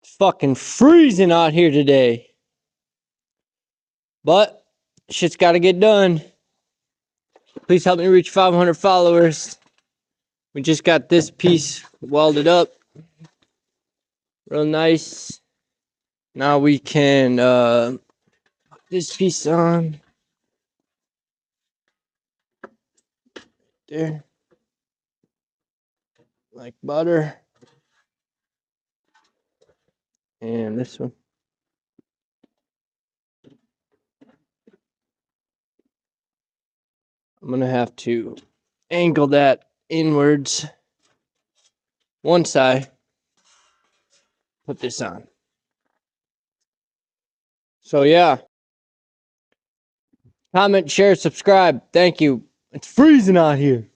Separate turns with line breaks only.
It's fucking freezing out here today. But shit's gotta get done. Please help me reach 500 followers. We just got this piece welded up. Real nice. Now we can put this piece on. There. Like butter. And this one. I'm gonna have to angle that inwards. Once I put this on. So yeah. Comment, share, subscribe. Thank you. It's freezing out here.